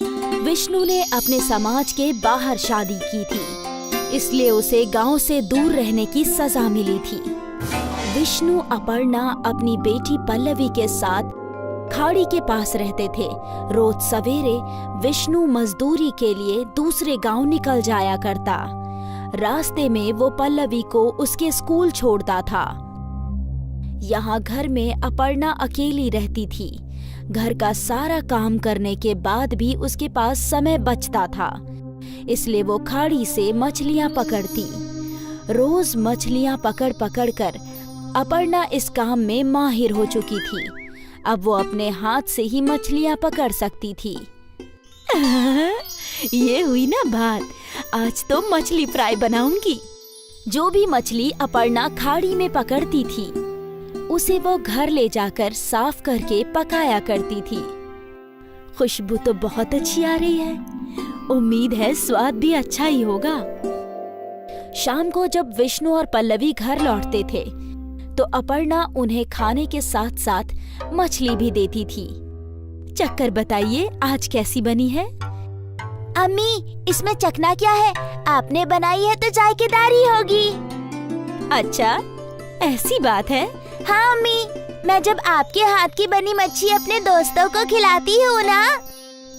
विष्णु ने अपने समाज के बाहर शादी की थी, इसलिए उसे गांव से दूर रहने की सजा मिली थी। विष्णु अपर्णा अपनी बेटी पल्लवी के साथ खाड़ी के पास रहते थे। रोज सवेरे विष्णु मजदूरी के लिए दूसरे गांव निकल जाया करता। रास्ते में वो पल्लवी को उसके स्कूल छोड़ता था। यहाँ घर में अपर्णा अकेली रहती थी। घर का सारा काम करने के बाद भी उसके पास समय बचता था, इसलिए वो खाड़ी से मछलियाँ पकड़ती। रोज मछलियाँ पकड़ पकड़ कर अपर्णा इस काम में माहिर हो चुकी थी। अब वो अपने हाथ से ही मछलियाँ पकड़ सकती थी। ये हुई ना बात, आज तो मछली फ्राई बनाऊंगी। जो भी मछली अपर्णा खाड़ी में पकड़ती थी उसे वो घर ले जाकर साफ करके पकाया करती थी। खुशबू तो बहुत अच्छी आ रही है, उम्मीद है स्वाद भी अच्छा ही होगा। शाम को जब विष्णु और पल्लवी घर लौटते थे तो अपर्णा उन्हें खाने के साथ साथ मछली भी देती थी। चक्कर बताइए आज कैसी बनी है? अम्मी, इसमें चखना क्या है? आपने बनाई है तो जायकेदार ही होगी। अच्छा, ऐसी बात है? हाँ अम्मी, मैं जब आपके हाथ की बनी मच्छी अपने दोस्तों को खिलाती हूँ ना,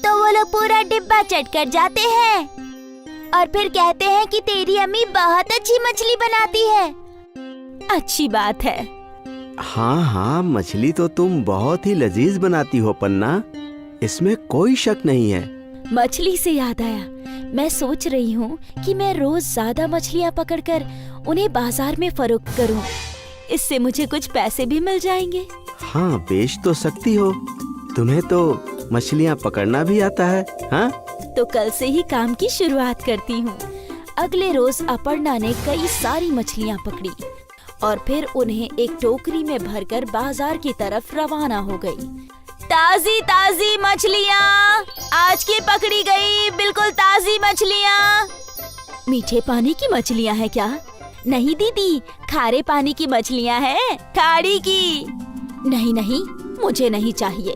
तो वो लोग पूरा डिब्बा चट कर जाते हैं और फिर कहते हैं कि तेरी अम्मी बहुत अच्छी मछली बनाती है। अच्छी बात है। हाँ हाँ, मछली तो तुम बहुत ही लजीज बनाती हो पन्ना, इसमें कोई शक नहीं है। मछली से याद आया, मैं सोच रही हूँ कि मैं रोज ज्यादा मछलियाँ पकड़कर उन्हें बाजार में फरोख्त करूँ। इससे मुझे कुछ पैसे भी मिल जाएंगे। हाँ, बेच तो सकती हो, तुम्हें तो मछलियाँ पकड़ना भी आता है। हाँ, तो कल से ही काम की शुरुआत करती हूँ। अगले रोज अपर्णा ने कई सारी मछलियाँ पकड़ी और फिर उन्हें एक टोकरी में भरकर बाजार की तरफ रवाना हो गई। ताजी ताजी मछलियाँ आज की पकड़ी गई, बिल्कुल ताजी मछलियाँ। मीठे पानी की मछलियाँ हैं क्या? नहीं दीदी, खारे पानी की मछलियाँ हैं, खाड़ी की। नहीं नहीं, मुझे नहीं चाहिए।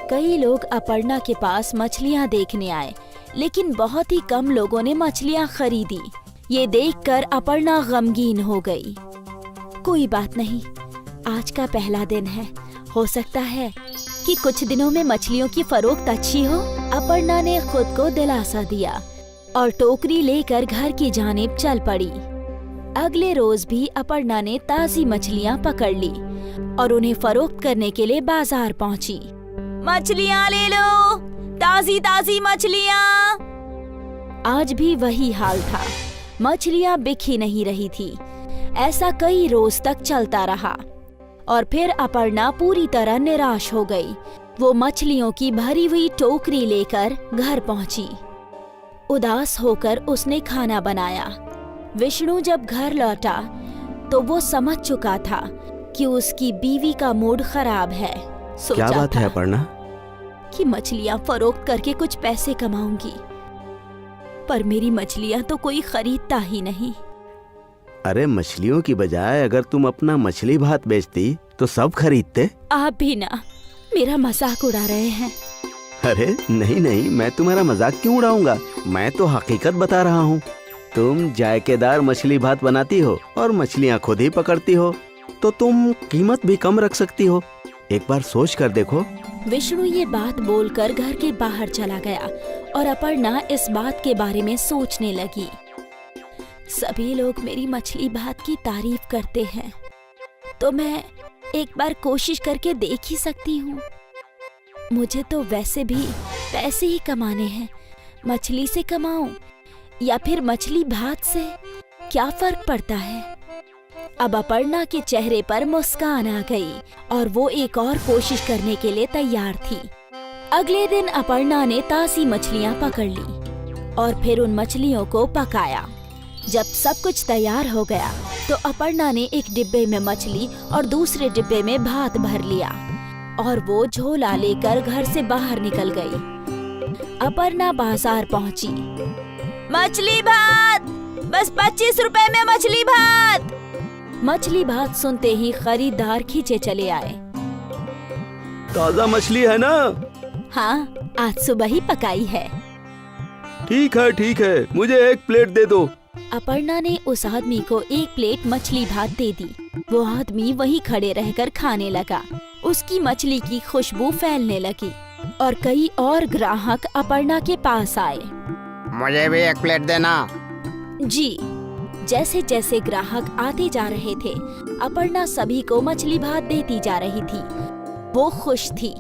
कई लोग अपर्णा के पास मछलियाँ देखने आए, लेकिन बहुत ही कम लोगों ने मछलियाँ खरीदी। ये देखकर अपर्णा गमगीन हो गई। कोई बात नहीं, आज का पहला दिन है, हो सकता है कि कुछ दिनों में मछलियों की फरोख्त अच्छी हो। अपर्णा ने खुद को दिलासा दिया और टोकरी लेकर घर की जानिब चल पड़ी। अगले रोज भी अपर्णा ने ताजी मछलियाँ पकड़ ली और उन्हें फरोख्त करने के लिए बाजार पहुँची। मछलियाँ ले लो, ताजी ताजी मछलियाँ। आज भी वही हाल था, मछलियाँ बिक ही नहीं रही थी। ऐसा कई रोज तक चलता रहा और फिर अपर्णा पूरी तरह निराश हो गई। वो मछलियों की भरी हुई टोकरी लेकर घर पहुंची। उदास होकर उसने खाना बनाया। विष्णु जब घर लौटा तो वो समझ चुका था कि उसकी बीवी का मूड खराब है। क्या बात है अपर्णा? कि मछलियाँ फरोख्त करके कुछ पैसे कमाऊंगी, पर मेरी मछलियाँ तो कोई खरीदता ही नहीं। अरे मछलियों की बजाय अगर तुम अपना मछली भात बेचती तो सब खरीदते। आप भी ना मेरा मजाक उड़ा रहे हैं। अरे नहीं नहीं, मैं तुम्हारा मजाक क्यों उड़ाऊंगा, मैं तो हकीकत बता रहा हूँ। तुम जायकेदार मछली भात बनाती हो और मछलियाँ खुद ही पकड़ती हो, तो तुम कीमत भी कम रख सकती हो। एक बार सोच कर देखो। विष्णु ये बात बोलकर घर के बाहर चला गया और अपर्णा इस बात के बारे में सोचने लगी। सभी लोग मेरी मछली भात की तारीफ करते हैं, तो मैं एक बार कोशिश करके देख ही सकती हूँ। मुझे तो वैसे भी पैसे ही कमाने हैं, मछली से कमाऊं या फिर मछली भात से, क्या फर्क पड़ता है। अब अपर्णा के चेहरे पर मुस्कान आ गई और वो एक और कोशिश करने के लिए तैयार थी। अगले दिन अपर्णा ने ताजी मछलियाँ पकड़ ली और फिर उन मछलियों को पकाया। जब सब कुछ तैयार हो गया तो अपर्णा ने एक डिब्बे में मछली और दूसरे डिब्बे में भात भर लिया और वो झोला लेकर घर से बाहर निकल गई। अपर्णा बाजार पहुंची। मछली भात, बस 25 रुपए में मछली भात। मछली भात सुनते ही खरीदार खींचे चले आए। ताजा मछली है ना? हाँ, आज सुबह ही पकाई है। ठीक है, मुझे 1 प्लेट दे दो। अपर्णा ने उस आदमी को 1 प्लेट मछली भात दे दी। वो आदमी वहीं खड़े रहकर खाने लगा। उसकी मछली की खुशबू फैलने लगी और कई और ग्राहक अपर्णा के पास आए। मुझे भी 1 प्लेट देना। जी। जैसे जैसे ग्राहक आते जा रहे थे, अपर्णा सभी को मछली भात देती जा रही थी। वो खुश थी।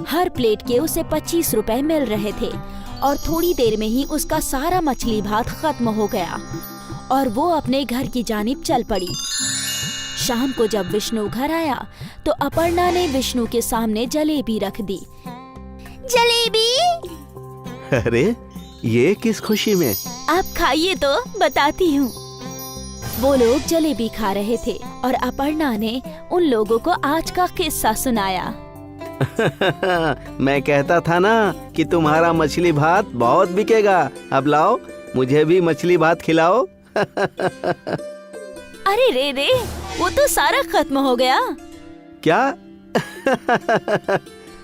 हर प्लेट के उसे 25 रुपए मिल रहे थे और थोड़ी देर में ही उसका सारा मछली भात खत्म हो गया और वो अपने घर की जानिब चल पड़ी। शाम को जब विष्णु घर आया तो अपर्णा ने विष्णु के सामने जलेबी रख दी। जलेबी? अरे ये किस खुशी में? आप खाइए तो बताती हूँ। वो लोग जलेबी खा रहे थे और अपर्णा ने उन लोगों को आज का किस्सा सुनाया। मैं कहता था ना कि तुम्हारा मछली भात बहुत बिकेगा। अब लाओ, मुझे भी मछली भात खिलाओ। अरे रे, वो तो सारा खत्म हो गया। क्या?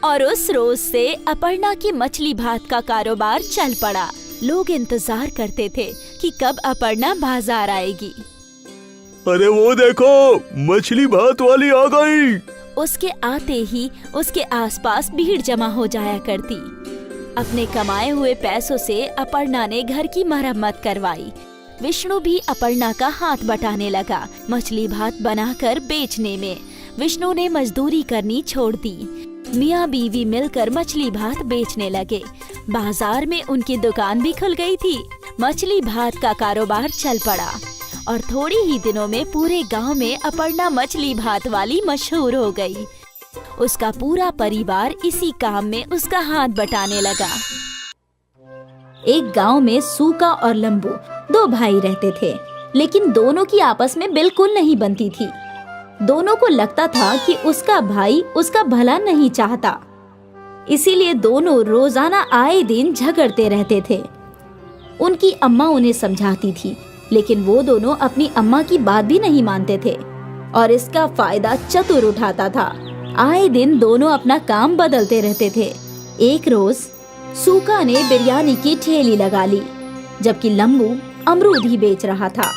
और उस रोज से अपर्णा की मछली भात का कारोबार चल पड़ा। लोग इंतजार करते थे कि कब अपर्णा बाजार आएगी। अरे वो देखो, मछली भात वाली आ गई। उसके आते ही उसके आसपास भीड़ जमा हो जाया करती। अपने कमाए हुए पैसों से अपर्णा ने घर की मरम्मत करवाई। विष्णु भी अपर्णा का हाथ बटाने लगा मछली भात बनाकर बेचने में। विष्णु ने मजदूरी करनी छोड़ दी। मियाँ बीवी मिलकर मछली भात बेचने लगे। बाजार में उनकी दुकान भी खुल गई थी। मछली भात का कारोबार चल पड़ा और थोड़ी ही दिनों में पूरे गांव में अपर्णा मछली भात वाली मशहूर हो गई। उसका पूरा परिवार इसी काम में उसका हाथ बटाने लगा। एक गांव में सूका और लंबू 2 भाई रहते थे, लेकिन दोनों की आपस में बिल्कुल नहीं बनती थी। दोनों को लगता था कि उसका भाई उसका भला नहीं चाहता, इसीलिए दोनों रोजाना आए दिन झगड़ते रहते थे। उनकी अम्मा उन्हें समझाती थी, लेकिन वो दोनों अपनी अम्मा की बात भी नहीं मानते थे और इसका फायदा चतुर उठाता था। आए दिन दोनों अपना काम बदलते रहते थे। एक रोज सूका ने बिरयानी की ठेली लगा ली, जबकि लंबू अमरूद ही बेच रहा था।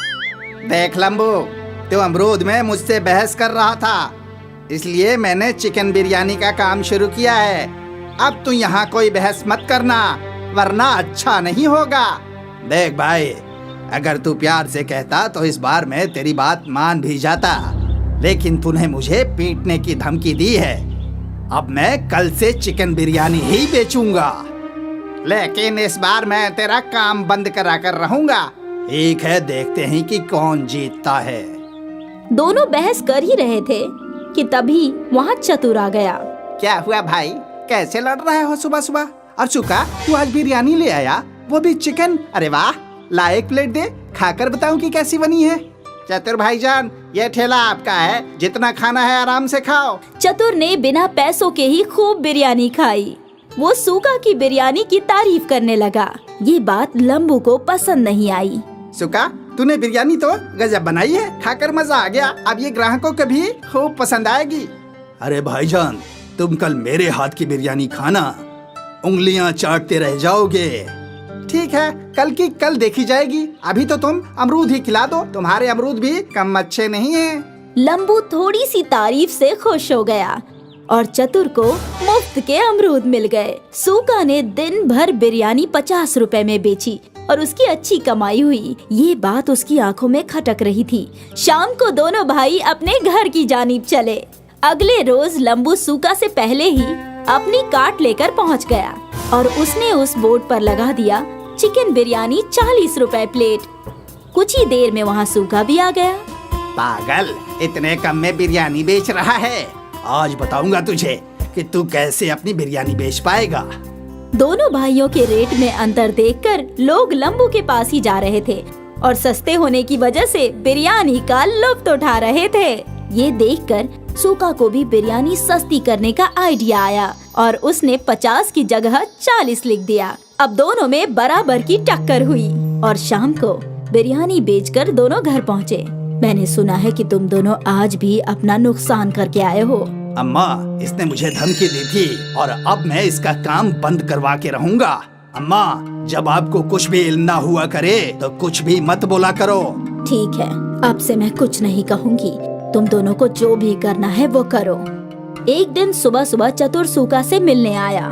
देख लंबू, तू अमरूद में मुझसे बहस कर रहा था, इसलिए मैंने चिकन बिरयानी का काम शुरू किया है। अब तू यहाँ कोई बहस मत करना, वरना अच्छा नहीं होगा। देख भाई, अगर तू प्यार से कहता तो इस बार मैं तेरी बात मान भी जाता, लेकिन तूने मुझे पीटने की धमकी दी है। अब मैं कल से चिकन बिरयानी ही बेचूंगा, लेकिन इस बार मैं तेरा काम बंद करा कर रहूंगा। ठीक है, देखते हैं कि कौन जीतता है। दोनों बहस कर ही रहे थे कि तभी वहाँ चतुर आ गया। क्या हुआ भाई, कैसे लड़ रहे हो सुबह सुबह? और सुका, तू आज बिरयानी ले आया, वो भी चिकन? अरे वाह, ला 1 प्लेट दे, खाकर बताऊं कि कैसी बनी है। चतुर भाईजान, ये ठेला आपका है, जितना खाना है आराम से खाओ। चतुर ने बिना पैसों के ही खूब बिरयानी खाई। वो सूका की बिरयानी की तारीफ करने लगा। ये बात लंबू को पसंद नहीं आई। सुका, तूने बिरयानी तो गजब बनाई है, खाकर मजा आ गया। अब ये ग्राहकों को भी खूब पसंद आएगी। अरे भाईजान, तुम कल मेरे हाथ की बिरयानी खाना, उंगलियां चाटते रह जाओगे। ठीक है, कल की कल देखी जाएगी। अभी तो तुम अमरूद ही खिला दो, तुम्हारे अमरूद भी कम अच्छे नहीं हैं। लंबू थोड़ी सी तारीफ से खुश हो गया और चतुर को मुफ्त के अमरूद मिल गए। सूका ने दिन भर बिरयानी 50 रुपए में बेची और उसकी अच्छी कमाई हुई। ये बात उसकी आंखों में खटक रही थी। शाम को दोनों भाई अपने घर की जानिब चले। अगले रोज लंबू सूका से पहले ही अपनी कार्ट लेकर पहुंच गया और उसने उस बोर्ड पर लगा दिया चिकन बिरयानी 40 रुपए प्लेट। कुछ ही देर में वहाँ सूखा भी आ गया। पागल, इतने कम में बिरयानी बेच रहा है? आज बताऊंगा तुझे कि तू कैसे अपनी बिरयानी बेच पाएगा। दोनों भाइयों के रेट में अंतर देखकर लोग लंबू के पास ही जा रहे थे और सस्ते होने की वजह से बिरयानी का लुत्फ उठा रहे थे। ये देखकर सूका को भी बिरयानी सस्ती करने का आइडिया आया और उसने 50 की जगह 40 लिख दिया। अब दोनों में बराबर की टक्कर हुई और शाम को बिरयानी बेचकर दोनों घर पहुँचे। मैंने सुना है कि तुम दोनों आज भी अपना नुकसान करके आए हो। अम्मा, इसने मुझे धमकी दी थी और अब मैं इसका काम बंद करवा के रहूंगा। अम्मा, जब आपको कुछ भी इल्म ना हुआ करे तो कुछ भी मत बोला करो। ठीक है, अब से मैं कुछ नहीं कहूँगी। तुम दोनों को जो भी करना है वो करो। एक दिन सुबह सुबह चतुर सूका से मिलने आया।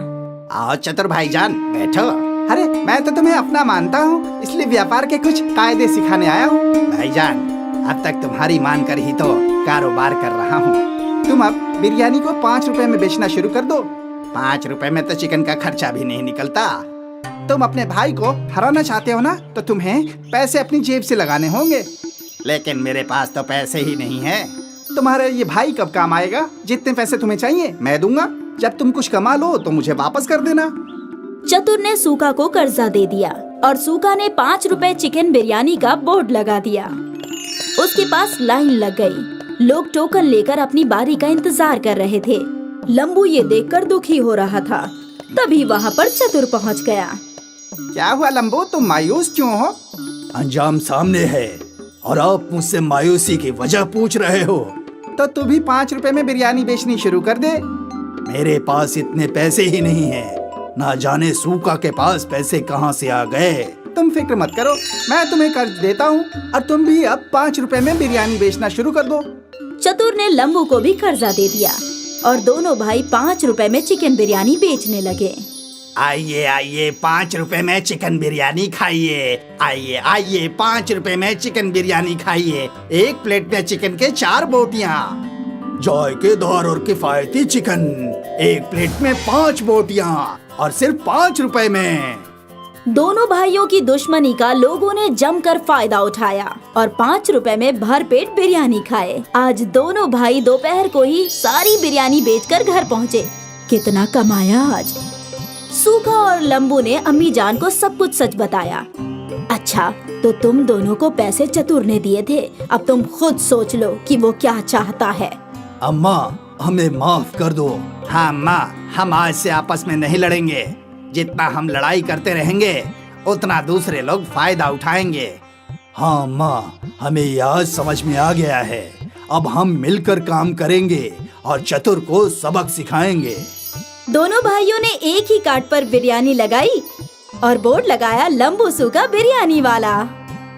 आओ चतुर भाईजान, बैठो। अरे मैं तो तुम्हें अपना मानता हूँ, इसलिए व्यापार के कुछ कायदे सिखाने आया हूँ। भाईजान, अब तक तुम्हारी मान कर ही तो कारोबार कर रहा हूँ। तुम अब बिरयानी को 5 रुपए में बेचना शुरू कर दो। 5 रुपए में तो चिकन का खर्चा भी नहीं निकलता। तुम अपने भाई को हराना चाहते हो ना, तो तुम्हें पैसे अपनी जेब से लगाने होंगे। लेकिन मेरे पास तो पैसे ही नहीं है। तुम्हारा ये भाई कब काम आएगा? जितने पैसे तुम्हें चाहिए मैं दूंगा। जब तुम कुछ कमा लो तो मुझे वापस कर देना। चतुर ने सूका को कर्जा दे दिया और सूका ने 5 रुपए चिकन बिरयानी का बोर्ड लगा दिया। उसके पास लाइन लग गई। लोग टोकन लेकर अपनी बारी का इंतजार कर रहे थे। लंबू ये देखकर दुखी हो रहा था। तभी वहाँ पर चतुर पहुँच गया। क्या हुआ लंबू, तुम मायूस क्यों हो? अंजाम सामने है और आप मुझसे मायूसी की वजह पूछ रहे हो। तो तू भी 5 रुपए में बिरयानी बेचनी शुरू कर दे। मेरे पास इतने पैसे ही नहीं है। ना जाने सूका के पास पैसे कहाँ से आ गए। तुम फिक्र मत करो, मैं तुम्हें कर्ज देता हूँ और तुम भी अब 5 रुपए में बिरयानी बेचना शुरू कर दो। चतुर ने लंबू को भी कर्जा दे दिया और दोनों भाई 5 रुपए में चिकन बिरयानी बेचने लगे। आइए आइए, 5 रुपए में चिकन बिरयानी खाइए। आइए आइए, 5 रुपए में चिकन बिरयानी खाइए। एक प्लेट में चिकन के 4 बोटियाँ, जायकेदार और किफायती चिकन। एक प्लेट में 5 बोटियाँ और सिर्फ 5 रुपए में। दोनों भाइयों की दुश्मनी का लोगों ने जमकर फायदा उठाया और 5 रुपए में भरपेट बिरयानी खाए। आज दोनों भाई दोपहर को ही सारी बिरयानी बेचकर घर पहुँचे। कितना कमाया आज। सूखा और लंबू ने अम्मी जान को सब कुछ सच बताया। अच्छा, तो तुम दोनों को पैसे चतुर ने दिए थे। अब तुम खुद सोच लो कि वो क्या चाहता है। अम्मा, हमें माफ कर दो। हाँ अम्मा, हम आज से आपस में नहीं लड़ेंगे। जितना हम लड़ाई करते रहेंगे उतना दूसरे लोग फायदा उठाएंगे। हाँ अम्मा, हमें ये आज समझ में आ गया है। अब हम मिलकर काम करेंगे और चतुर को सबक सिखाएंगे। दोनों भाइयों ने एक ही कार्ड पर बिरयानी लगाई और बोर्ड लगाया लंबू सूका बिरयानी वाला।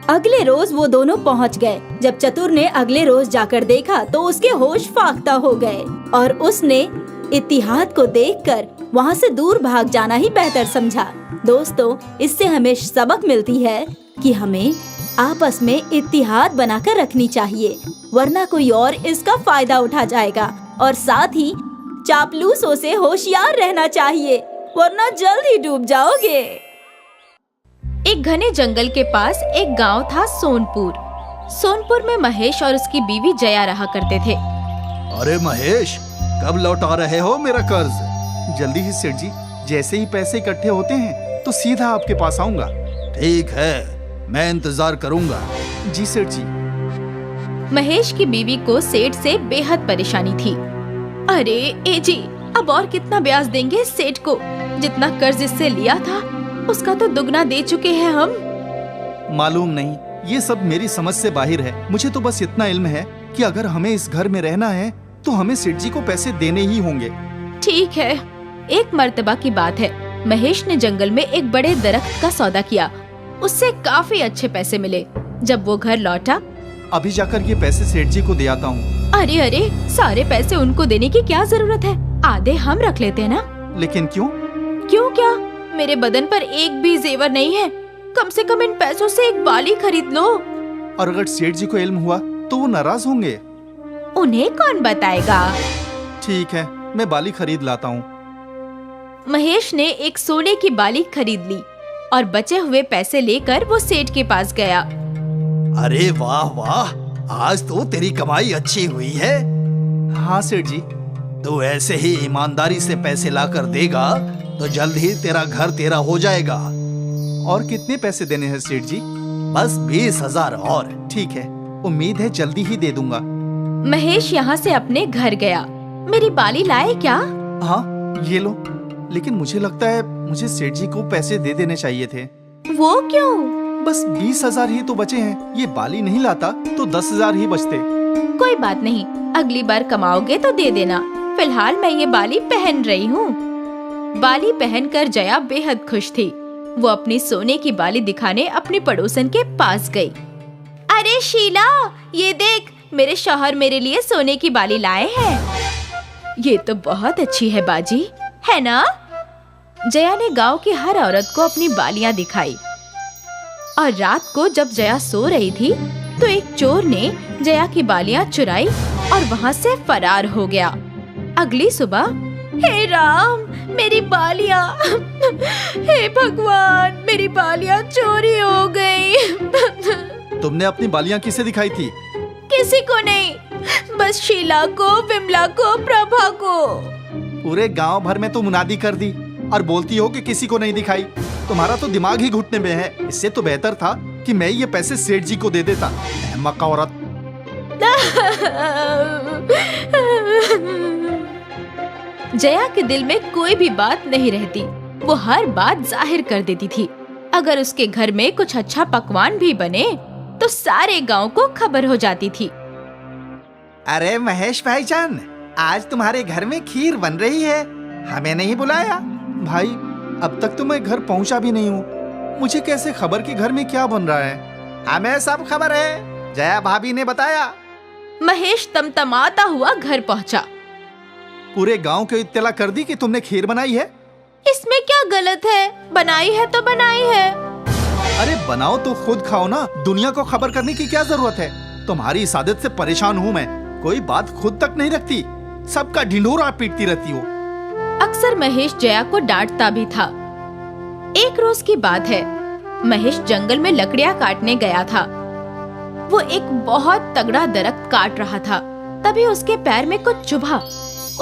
अगले रोज वो दोनों पहुंच गए। जब चतुर ने अगले रोज जाकर देखा तो उसके होश फाख्ता हो गए और उसने इत्तिहाद को देखकर वहां से दूर भाग जाना ही बेहतर समझा। दोस्तों, इससे हमें सबक मिलती है कि हमें आपस में इत्तिहाद बनाकर रखनी चाहिए, वरना कोई और इसका फायदा उठा जाएगा। और साथ ही चापलूसों से होशियार रहना चाहिए, वरना जल्द ही डूब जाओगे। एक घने जंगल के पास एक गांव था, सोनपुर। सोनपुर में महेश और उसकी बीवी जया रहा करते थे। अरे महेश, कब लौटा रहे हो मेरा कर्ज? जल्दी ही सेठ जी, जैसे ही पैसे इकट्ठे होते हैं तो सीधा आपके पास आऊंगा। ठीक है, मैं इंतजार करूंगा। जी सेठ जी। महेश की बीवी को सेठ से बेहद परेशानी थी। अरे ए जी, अब और कितना ब्याज देंगे सेठ को? जितना कर्ज इससे लिया था उसका तो दुगना दे चुके हैं हम। मालूम नहीं, ये सब मेरी समझ से बाहर है। मुझे तो बस इतना इल्म है कि अगर हमें इस घर में रहना है तो हमें सेठ जी को पैसे देने ही होंगे। ठीक है। एक मर्तबा की बात है, महेश ने जंगल में एक बड़े दरख्त का सौदा किया। उससे काफी अच्छे पैसे मिले। जब वो घर लौटा, अभी जाकर ये पैसे सेठ जी को दे आता हूँ। अरे अरे, सारे पैसे उनको देने की क्या जरूरत है? आधे हम रख लेते हैं ना। लेकिन क्यों? क्यों क्या? मेरे बदन पर एक भी जेवर नहीं है। कम से कम इन पैसों से एक बाली खरीद लो। और अगर सेठ जी को इल्म हुआ तो वो नाराज होंगे। उन्हें कौन बताएगा? ठीक है, मैं बाली खरीद लाता हूँ। महेश ने एक सोने की बाली खरीद ली और बचे हुए पैसे लेकर वो सेठ के पास गया। अरे वाह वाह, आज तो तेरी कमाई अच्छी हुई है। हाँ सेठ जी। तू ऐसे ही ईमानदारी से पैसे लाकर देगा तो जल्द ही तेरा घर तेरा हो जाएगा। और कितने पैसे देने हैं सेठ जी? बस 20,000 और। ठीक है, उम्मीद है जल्दी ही दे दूंगा। महेश यहाँ से अपने घर गया। मेरी बाली लाए क्या? हाँ, ये लो। लेकिन मुझे लगता है मुझे सेठ जी को पैसे दे देने चाहिए थे। वो क्यों? बस 20,000 ही तो बचे हैं। ये बाली नहीं लाता तो 10,000 ही बचते। कोई बात नहीं, अगली बार कमाओगे तो दे देना। फिलहाल मैं ये बाली पहन रही हूँ। बाली पहनकर जया बेहद खुश थी। वो अपनी सोने की बाली दिखाने अपनी पड़ोसन के पास गई। अरे शीला, ये देख, मेरे शौहर मेरे लिए सोने की बाली लाए हैं। ये तो बहुत अच्छी है बाजी, है ना? जया ने गांव की हर औरत को अपनी बालियां दिखाई। और रात को जब जया सो रही थी तो एक चोर ने जया की बालियां चुराई और वहां से फरार हो गया। अगली सुबह, हे राम, मेरी बालियां, हे भगवान, मेरी बालियां चोरी हो गई। तुमने अपनी बालियां किसे दिखाई थी? किसी को नहीं, बस शीला को, विमला को, प्रभा को। पूरे गांव भर में तो मुनादी कर दी और बोलती हो कि किसी को नहीं दिखाई। तुम्हारा तो दिमाग ही घुटने में है। इससे तो बेहतर था कि मैं ये पैसे सेठ जी को दे देता। अहमक औरत। जया के दिल में कोई भी बात नहीं रहती। वो हर बात जाहिर कर देती थी। अगर उसके घर में कुछ अच्छा पकवान भी बने तो सारे गांव को खबर हो जाती थी। अरे महेश भाईजान, आज तुम्हारे घर में खीर बन रही है, हमें नहीं बुलाया? भाई, अब तक तो मैं घर पहुंचा भी नहीं हूँ। मुझे कैसे खबर कि घर में क्या बन रहा है? हमें सब खबर है, जया भाभी ने बताया। महेश तमतमाता हुआ घर पहुंचा। पूरे गांव को इत्तला कर दी कि तुमने खीर बनाई है। इसमें क्या गलत है? बनाई है तो बनाई है। अरे बनाओ तो खुद खाओ ना, दुनिया को खबर करने की क्या जरूरत है? तुम्हारी इस आदत से परेशान हूँ मैं। कोई बात खुद तक नहीं रखती, सबका ढिंढोरा पीटती रहती हो। अक्सर महेश जया को डांटता भी था। एक रोज की बात है, महेश जंगल में लकड़ियां काटने गया था। वो एक बहुत तगड़ा दरख्त काट रहा था। तभी उसके पैर में कुछ चुभा।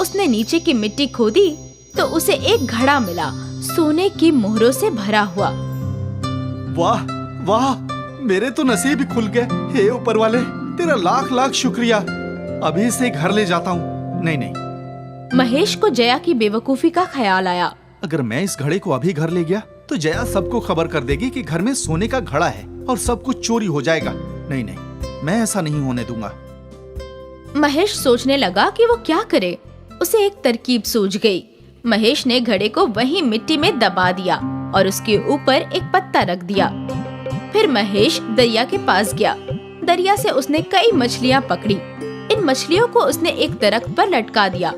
उसने नीचे की मिट्टी खोदी तो उसे एक घड़ा मिला, सोने की मोहरों से भरा हुआ। वाह वाह, मेरे तो नसीब ही खुल गए। हे ऊपर वाले, तेरा लाख लाख शुक्रिया। अभी से घर ले जाता हूँ। नहीं, महेश को जया की बेवकूफी का ख्याल आया। अगर मैं इस घड़े को अभी घर ले गया तो जया सबको खबर कर देगी कि घर में सोने का घड़ा है और सब कुछ चोरी हो जाएगा। नहीं नहीं, मैं ऐसा नहीं होने दूंगा। महेश सोचने लगा कि वो क्या करे। उसे एक तरकीब सूझ गई। महेश ने घड़े को वहीं मिट्टी में दबा दिया और उसके ऊपर एक पत्ता रख दिया। फिर महेश दरिया के पास गया। दरिया से उसने कई मछलियां पकड़ी। इन मछलियों को उसने एक दरख्त पर लटका दिया।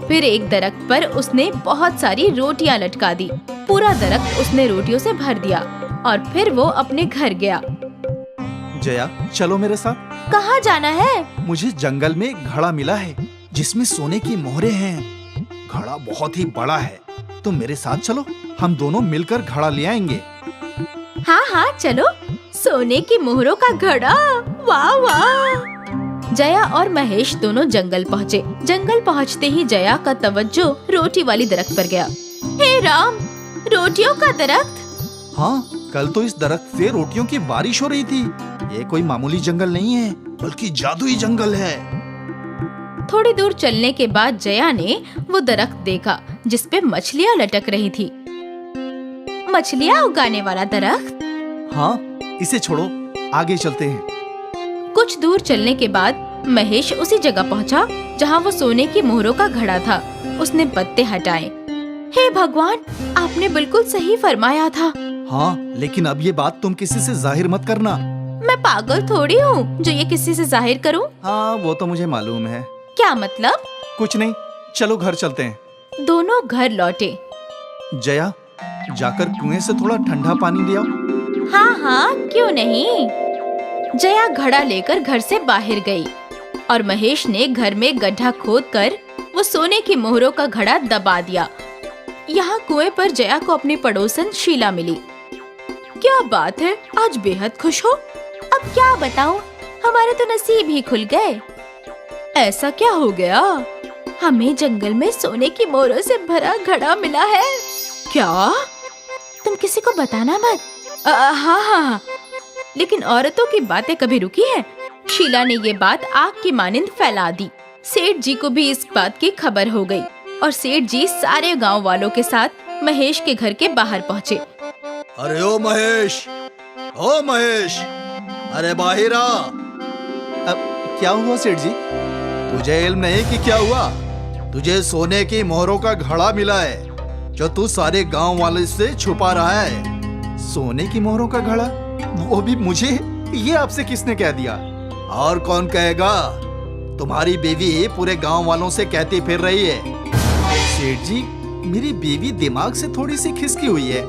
फिर एक दरख्त पर उसने बहुत सारी रोटियां लटका दी। पूरा दरख्त उसने रोटियों से भर दिया और फिर वो अपने घर गया। जया, चलो मेरे साथ। कहाँ जाना है? मुझे जंगल में एक घड़ा मिला है जिसमें सोने की मोहरें हैं। घड़ा बहुत ही बड़ा है, तुम मेरे साथ चलो, हम दोनों मिलकर घड़ा ले आएंगे। हाँ हाँ चलो। सोने की मोहरों का घड़ा, वाह वाह। जया और महेश दोनों जंगल पहुँचे। जंगल पहुँचते ही जया का तवज्जो रोटी वाली दरख्त पर गया। हे राम, रोटियों का दरख्त? हाँ, कल तो इस दरख्त से रोटियों की बारिश हो रही थी। ये कोई मामूली जंगल नहीं है, बल्कि जादुई जंगल है। थोड़ी दूर चलने के बाद जया ने वो दरख्त देखा जिसपे मछलियाँ लटक रही थी। मछलियाँ उगाने वाला दरख्त? हाँ, इसे छोड़ो, आगे चलते हैं। कुछ दूर चलने के बाद महेश उसी जगह पहुँचा जहाँ वो सोने की मोहरों का घड़ा था। उसने पत्ते हटाए। हे भगवान, आपने बिल्कुल सही फरमाया था। हाँ, लेकिन अब ये बात तुम किसी से जाहिर मत करना। मैं पागल थोड़ी हूँ जो ये किसी से जाहिर करूँ। हाँ, वो तो मुझे मालूम है। क्या मतलब? कुछ नहीं, चलो घर चलते हैं। दोनों घर लौटे। जया, जाकर कुएं से थोड़ा ठंडा पानी ले आओ। हाँ हाँ, क्यों नहीं। जया घड़ा लेकर घर से बाहर गई और महेश ने घर में गड्ढा खोदकर वो सोने की मोहरों का घड़ा दबा दिया। यहाँ कुएं पर जया को अपनी पड़ोसन शीला मिली। क्या बात है, आज बेहद खुश हो? अब क्या बताऊं, हमारे तो नसीब ही खुल गए। ऐसा क्या हो गया? हमें जंगल में सोने की मोहरों से भरा घड़ा मिला है। क्या? तुम किसी को बताना मत। हाँ हाँ, लेकिन औरतों की बातें कभी रुकी है? शीला ने ये बात आग की मानिंद फैला दी। सेठ जी को भी इस बात की खबर हो गई और सेठ जी सारे गांव वालों के साथ महेश के घर के बाहर पहुँचे। अरे ओ महेश, ओ महेश, अरे बाहिर आ। अब क्या हुआ सेठ जी? तुझे इल्म नहीं कि क्या हुआ? तुझे सोने की मोहरों का घड़ा मिला है जो तू सारे गांव वाले से छुपा रहा है। सोने की मोहरों का घड़ा, वो भी मुझे? ये आपसे किसने कह दिया? और कौन कहेगा? तुम्हारी बीवी पूरे गांव वालों से कहती फिर रही है। सेठ जी, मेरी बीवी दिमाग से थोड़ी सी खिसकी हुई है।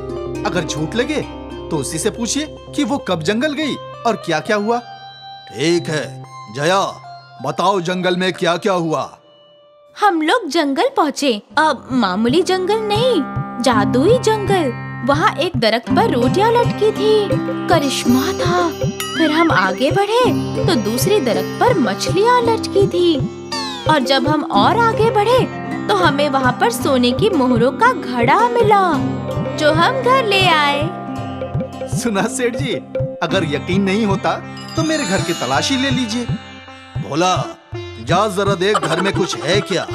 अगर झूठ लगे तो उसी से पूछिए कि वो कब जंगल गई और क्या क्या हुआ। ठीक है जया, बताओ जंगल में क्या क्या हुआ। हम लोग जंगल पहुँचे। अब मामूली जंगल नहीं, जादुई जंगल। वहाँ एक दरख्त पर रोटियां लटकी थी, करिश्मा था। फिर हम आगे बढ़े तो दूसरी दरख्त पर मछलियाँ लटकी थी। और जब हम और आगे बढ़े तो हमें वहाँ पर सोने की मोहरों का घड़ा मिला जो हम घर ले आए। सुना सेठ जी, अगर यकीन नहीं होता तो मेरे घर की तलाशी ले लीजिए। भोला, जा जरा देख घर में कुछ है क्या।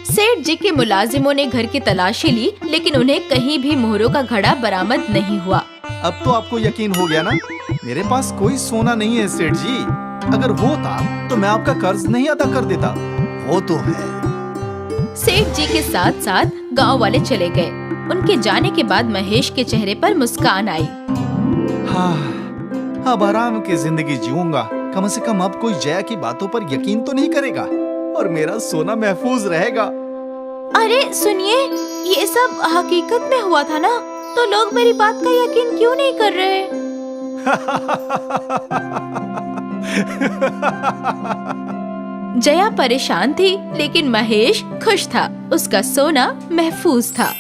सेठ जी के मुलाजिमों ने घर की तलाशी ली, लेकिन उन्हें कहीं भी मोहरों का घड़ा बरामद नहीं हुआ। अब तो आपको यकीन हो गया ना? मेरे पास कोई सोना नहीं है सेठ जी। अगर होता तो मैं आपका कर्ज नहीं अदा कर देता। वो तो है। सेठ जी के साथ साथ गांव वाले चले गए। उनके जाने के बाद महेश के चेहरे पर मुस्कान आई। हाँ, अब आराम की जिंदगी जीऊंगा। कम से कम अब कोई जया की बातों पर यकीन तो नहीं करेगा और मेरा सोना महफूज रहेगा। अरे सुनिए, ये सब हकीकत में हुआ था ना, तो लोग मेरी बात का यकीन क्यों नहीं कर रहे? जया परेशान थी, लेकिन महेश खुश था। उसका सोना महफूज था।